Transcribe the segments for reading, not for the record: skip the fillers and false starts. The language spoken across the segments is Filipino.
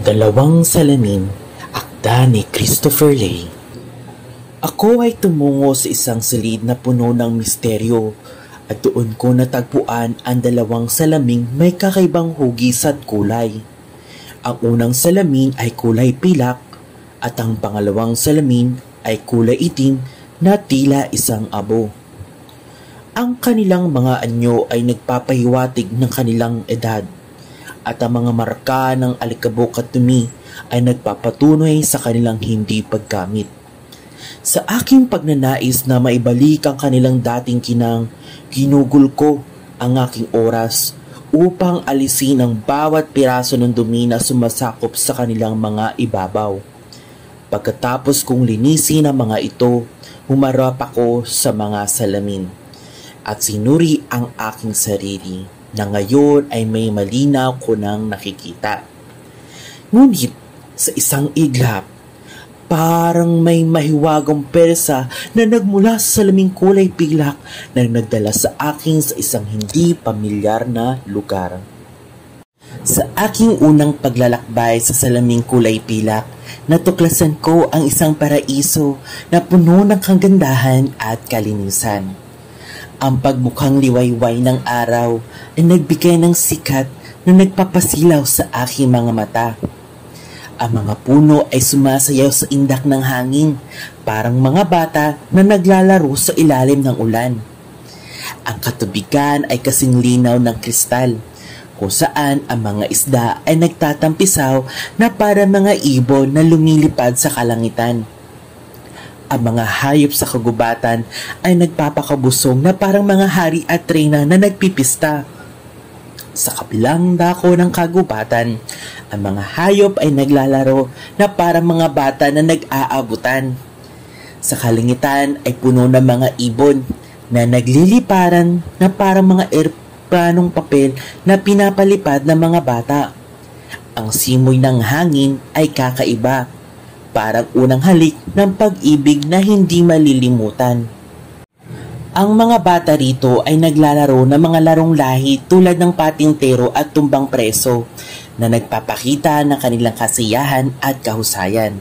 Dalawang Salamin, akda ni Christopher Lee. Ako ay tumungo sa isang silid na puno ng misteryo at doon ko natagpuan ang dalawang salaming may kakaibang hugis at kulay. Ang unang salamin ay kulay pilak at ang pangalawang salamin ay kulay itim na tila isang abo. Ang kanilang mga anyo ay nagpapahiwatig ng kanilang edad at ang mga marka ng alikabok at dumi ay nagpapatunay sa kanilang hindi paggamit. Sa aking pagnanais na maibalik ang kanilang dating kinang, ginugol ko ang aking oras upang alisin ang bawat piraso ng dumi na sumasakop sa kanilang mga ibabaw. Pagkatapos kong linisin ang mga ito, humarap ako sa mga salamin at sinuri ang aking sarili na ngayon ay may malinaw ko nang nakikita. Ngunit sa isang iglap, parang may mahiwagang persa na nagmula sa salaming kulay pilak na nagdala sa akin sa isang hindi pamilyar na lugar. Sa aking unang paglalakbay sa salaming kulay pilak, natuklasan ko ang isang paraiso na puno ng kagandahan at kalinisan. Ang pagmukhang liwayway ng araw ay nagbigay ng sikat na nagpapasilaw sa aking mga mata. Ang mga puno ay sumasayaw sa indak ng hangin, parang mga bata na naglalaro sa ilalim ng ulan. Ang katubigan ay kasing linaw ng kristal, kung saan ang mga isda ay nagtatampisaw na para mga ibon na lumilipad sa kalangitan. Ang mga hayop sa kagubatan ay nagpapakabusong na parang mga hari at reyna na nagpipista. Sa kabilang dako ng kagubatan, ang mga hayop ay naglalaro na parang mga bata na nag-aabutan. Sa kalangitan ay puno ng mga ibon na nagliliparan na parang mga eroplanong papel na pinapalipad ng mga bata. Ang simoy ng hangin ay kakaiba, parang unang halik ng pag-ibig na hindi malilimutan. Ang mga bata rito ay naglalaro ng mga larong lahi tulad ng patintero at tumbang preso na nagpapakita ng kanilang kasiyahan at kahusayan.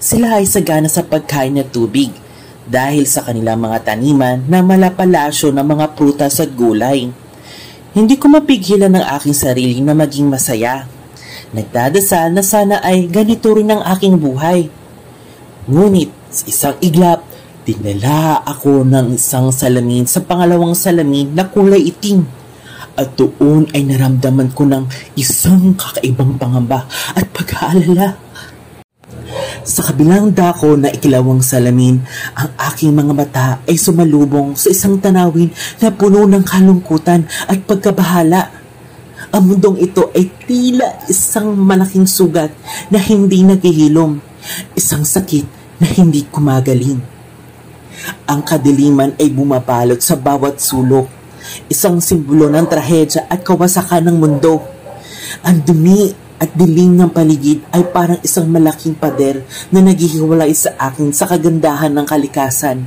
Sila ay sagana sa pagkain ng tubig dahil sa kanilang mga taniman na malapalasyo ng mga prutas at gulay. Hindi ko mapigilan ang aking sarili na maging masaya. Nagdadasal na sana ay ganito rin ang aking buhay. Ngunit sa isang iglap, dinala ako ng isang salamin sa pangalawang salamin na kulay itim. At doon ay naramdaman ko ng isang kakaibang pangamba at pag-aalala. Sa kabilang dako na ikalawang salamin, ang aking mga mata ay sumalubong sa isang tanawin na puno ng kalungkutan at pagkabahala. Ang mundong ito ay tila isang malaking sugat na hindi naghihilom, isang sakit na hindi kumagaling. Ang kadiliman ay bumabalot sa bawat sulok, isang simbolo ng trahedya at kawasakan ng mundo. Ang dumi at dilim ng paligid ay parang isang malaking pader na naghihiwalay sa akin sa kagandahan ng kalikasan.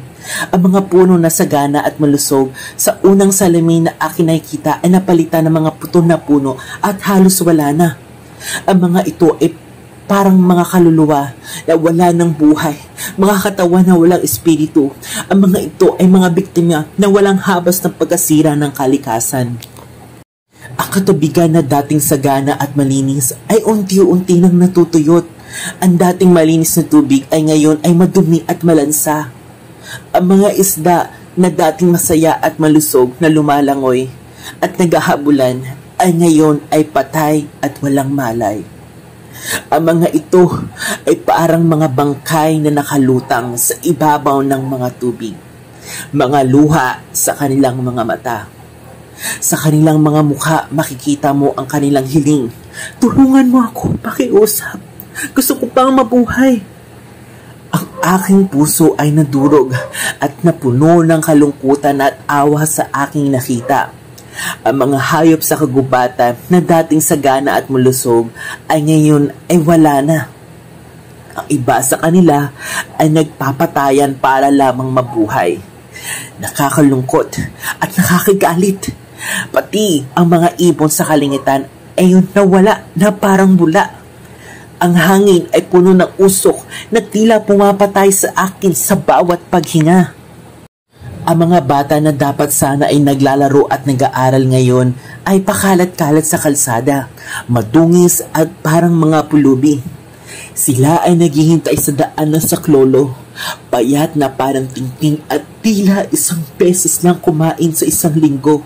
Ang mga puno na sagana at malusog sa unang salamin na akin nakikita ay napalitan ng mga putol na puno at halos wala na. Ang mga ito ay parang mga kaluluwa na wala ng buhay, mga katawan na walang espiritu. Ang mga ito ay mga biktima na walang habas ng pagkasira ng kalikasan. Ang katubigan na dating sagana at malinis ay unti-unti nang natutuyot. Ang dating malinis na tubig ay ngayon ay madumi at malansa. Ang mga isda na dating masaya at malusog na lumalangoy at naghahabulan ay ngayon ay patay at walang malay. Ang mga ito ay parang mga bangkay na nakalutang sa ibabaw ng mga tubig, mga luha sa kanilang mga mata. Sa kanilang mga mukha makikita mo ang kanilang hiling. Tulungan mo ako, pakiusap. Gusto ko pang mabuhay. Ang aking puso ay nadurog at napuno ng kalungkutan at awa sa aking nakita. Ang mga hayop sa kagubatan na dating sagana at malusog ay ngayon ay wala na. Ang iba sa kanila ay nagpapatayan para lamang mabuhay. Nakakalungkot at nakakagalit. Pati ang mga ibon sa kalangitan ay nawala na parang bula. Ang hangin ay puno ng usok na tila pumapatay sa akin sa bawat paghinga. Ang mga bata na dapat sana ay naglalaro at nag-aaral ngayon ay pakalat-kalat sa kalsada, madungis at parang mga pulubi. Sila ay naghihintay sa daan ng saklolo, payat na parang tingting at tila isang beses lang kumain sa isang linggo.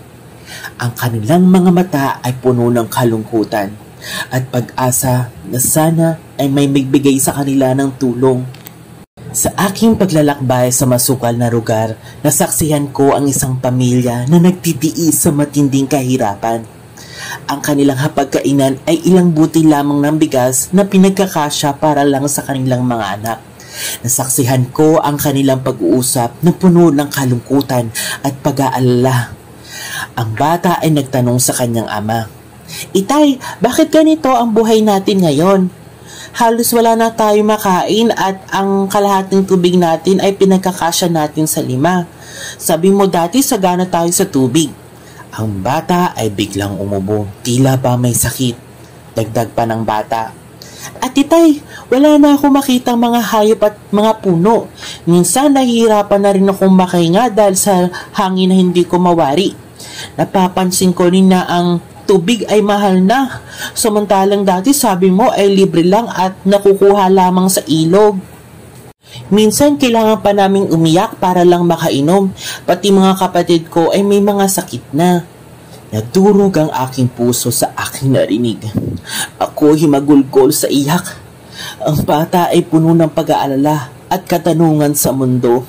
Ang kanilang mga mata ay puno ng kalungkutan at pag-asa na sana ay may magbigay sa kanila ng tulong. Sa aking paglalakbay sa masukal na lugar, nasaksihan ko ang isang pamilya na nagtitiis sa matinding kahirapan. Ang kanilang hapagkainan ay ilang buti lamang ng bigas na pinagkakasya para lang sa kanilang mga anak. Nasaksihan ko ang kanilang pag-uusap na puno ng kalungkutan at pag-aalala. Ang bata ay nagtanong sa kanyang ama, "Itay, bakit ganito ang buhay natin ngayon? Halos wala na tayo makain at ang kalahating tubig natin ay pinagkakasya natin sa 5. Sabi mo dati sagana tayo sa tubig." Ang bata ay biglang umubo, tila ba may sakit. Dagdag pa ng bata, "At itay, wala na ako makitang mga hayop at mga puno. Minsan nahihirapan na rin akong makahinga dahil sa hangin na hindi ko mawari. Napapansin ko rin na ang tubig ay mahal na. Samantalang dati sabi mo ay libre lang at nakukuha lamang sa ilog. Minsan kailangan pa naming umiyak para lang makainom. Pati mga kapatid ko ay may mga sakit na." Nadurog ang aking puso sa aking narinig. Ako himagulgol sa iyak. Ang bata ay puno ng pag-aalala at katanungan sa mundo.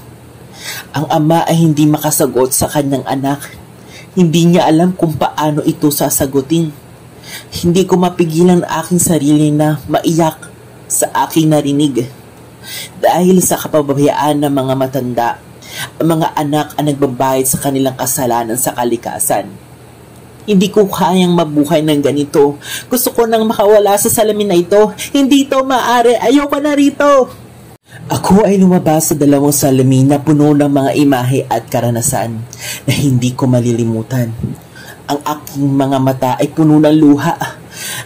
Ang ama ay hindi makasagot sa kanyang anak. Hindi niya alam kung paano ito sasagutin. Hindi ko mapigilan ang aking sarili na maiyak sa aking narinig. Dahil sa kapabayaan ng mga matanda, ang mga anak ang nagbabayad sa kanilang kasalanan sa kalikasan. Hindi ko kayang mabuhay ng ganito. Gusto ko nang makawala sa salamin na ito. Hindi ito maaari. Ayoko na rito. Ako ay lumabas sa 2 salamin na puno ng mga imahe at karanasan na hindi ko malilimutan. Ang aking mga mata ay puno ng luha.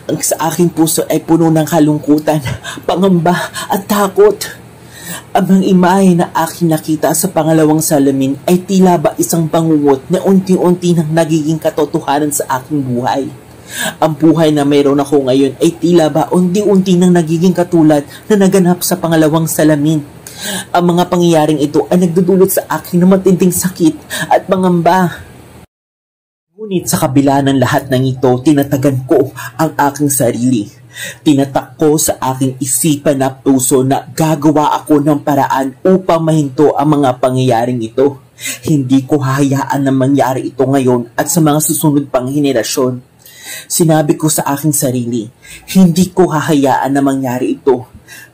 Ang sa aking puso ay puno ng kalungkutan, pangamba at takot. Ang mga imahe na aking nakita sa 2 salamin ay tila ba isang bangungot na unti-unti nang nagiging katotohanan sa aking buhay. Ang buhay na mayroon ako ngayon ay tila ba unti-unti nang nagiging katulad na naganap sa 2 salamin. Ang mga pangyayaring ito ay nagdudulot sa akin ng matinding sakit at pangamba. Ngunit sa kabila ng lahat ng ito, tinatagan ko ang aking sarili. Tinatak ko sa aking isipan at puso na gagawa ako ng paraan upang mahinto ang mga pangyayaring ito. Hindi ko hahayaan na mangyari ito ngayon at sa mga susunod pang henerasyon. Sinabi ko sa aking sarili, hindi ko hahayaan na mangyari ito.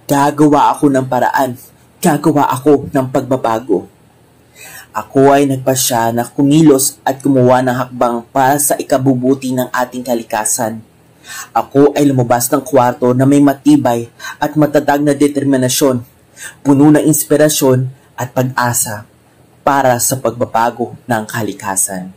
Gagawa ako ng paraan. Gagawa ako ng pagbabago. Ako ay nagpasya na kumilos at gumawa ng hakbang para sa ikabubuti ng ating kalikasan. Ako ay lumabas ng kwarto na may matibay at matatag na determinasyon, puno ng inspirasyon at pag-asa para sa pagbabago ng kalikasan.